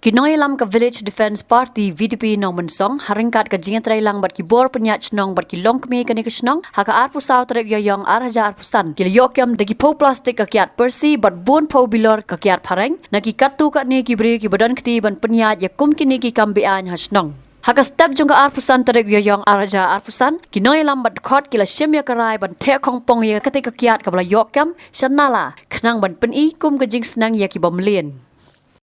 Kinoi lam ka Village Defence Party VDP Nongmensong haringkat ka jingtrai lang bat ki bor penyat nong bat ki long kemi kani kesnong haka arpu saw trek yoyong arhaja arpusan kil yokyam degi po plastik ka Kyiad persi bat bun po Bilor ka Kyiad pareng naki katu kat ni ki bri ki badan kti ban penyat ya kum kini ki kam Beaiñ hasnong haka step jungka arpusan trek yoyong arhaja arpusan kinoi lam bat khot kila shim ya karai ban Theh pong ya kate ka Kyiad ka bla yokyam shanala khnang ban pen I kum ka Jingsneng ya ki bomlien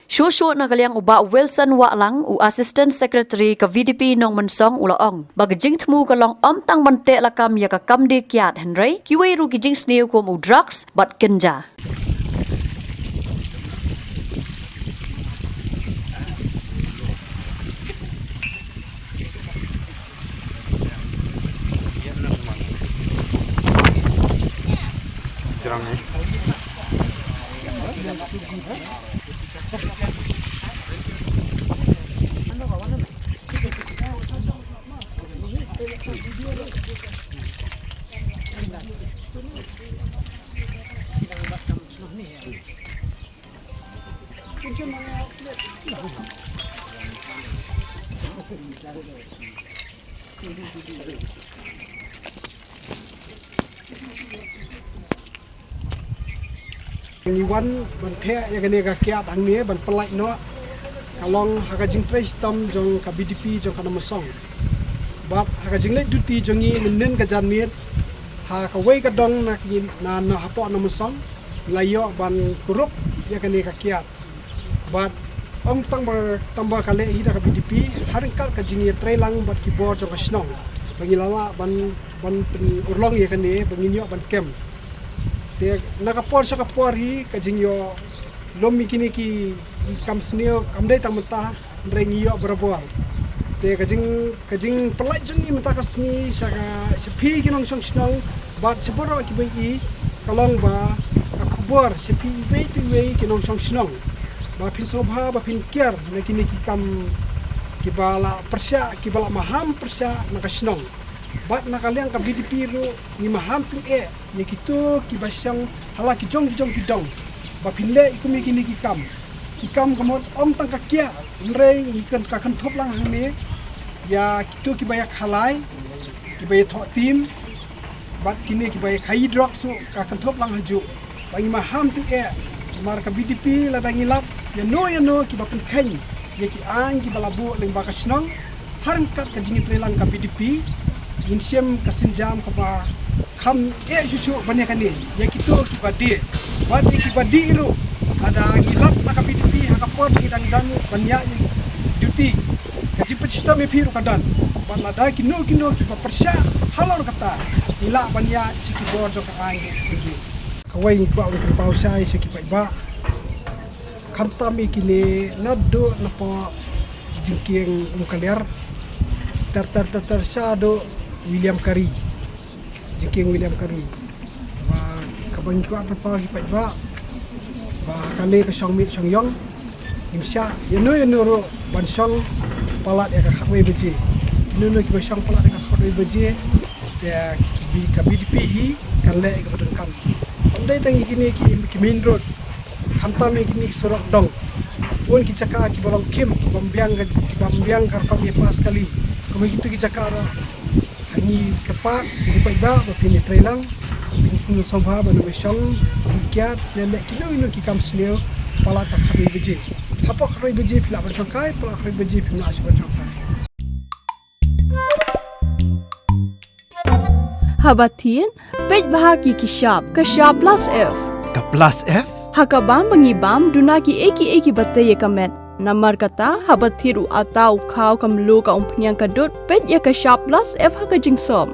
Shushu nakaliang uba Wilson Waklang u Assistant Secretary ka VDP Nongmensong ulaong. Bagajing temu kalong tang bante lakam ya ka kamde Kyiad Henry kiway ru ki Jingsneng kum u drugs bat kenja. Iwan ban Theh ya kene ka Kyiad ang ni ban pelai no kalong haka jingtrai stam jong ka VDP jong ka Nongmensong bat haka jinglai duty jongi menen ka janmit ha ka wei ka dong na hapo Nongmensong layo ban kurup ya kene ka Kyiad bat tamba kale hida ka VDP haringkat ka jingi trailang bat kibor jong ka Shnong bangilala ban urlong ya kene banginyo ban kem Te nakapor sa kapor hi kajingyo lomi kini ki kam sneo kam dai tang mentah rengiyo berabol te kajing pelai jengi mentah kasni saka sepi kinong song snong bat seboro ki bai kalong ba akbor sepi bai kinong song snong ba pin sobha ba pin kier na kini ki kam kibala persya kibala maham persya nakasnong bat nakaliang ka VDP ru ni maham tu ni kitu kibasyang hala ki jong kidong ba pinle ikumi kini kikam kamot tang ka Kyiad nrei ngikan ka kan thop lang hane ya kitu kibayak halai kibay tho tim bat kini kibay Khaïi drug su ka kan thop lang haju ba ni maham tu mar ka VDP la dangilap ya no kibakan khen ya ki ang kibalabu leng ba kasnong harangkat ka jingi trelang ka VDP insyam kasinjam kapa kham shushu banyakani ya kitu kibadi wat kibadi iru ada ngilap na VDP hakapor ngidang dan banyak duty kaji sistem piru kadan ban lada kino kiba persya halor kata ila banyak sikibor jo ka ai tuju kawai ko ang pausai sikipai ba khamtami kini naddo napo jingking umkaliar ter sado William Khaïi jingking William Khaïi ba kabang ko apa pa hipat ba kali ka song mit song yong imsya yano ro bansong palat ya ka khawai beji kinu ki basong palat ka khawai beji ya ka VDP hi kan le ka badang kam ondai tangi kini ki main road hamtam kini sorok dong pun ki caka ki balong kim ki bambiang ka kam ye pas kali kami gitu ki caka ni kepak di paiba bapini trailang pin sunu sobha banu besong Kyiad lele kilo ki kam sneo pala ka khabi beji hapo khabi beji pila ban chongkai pala khabi beji pina asban chongkai habatin pej bahaki ki shop ka shop plus f ka plus f hakabam bangi bam dunaki eki batte ye kamet Namar kata habat thiru atau khau kam lu ka umpnyang kadut pet ya ka sharp plus f ha ka jingsom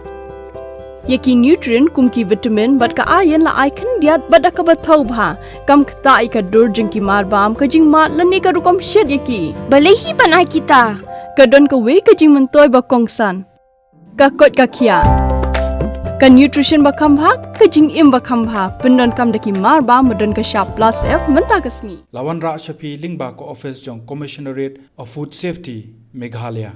yaki nutrient kum ki vitamin bat ka iron la icon diat bat ka bathau bha kam khta I ka dur jing ki mar bam ka jing mat lani ka rukom shed yaki balehi banai kita ka don ka we ka jing mentoy ba kongsan ka kot ka khia ka nutrition ba kham bha ka jing im ba kham bha pendon kam daki mar ba modon ka sharp plus f menta kasni lawan ra shapi lingba ko office jong commissionerate of food safety Meghalaya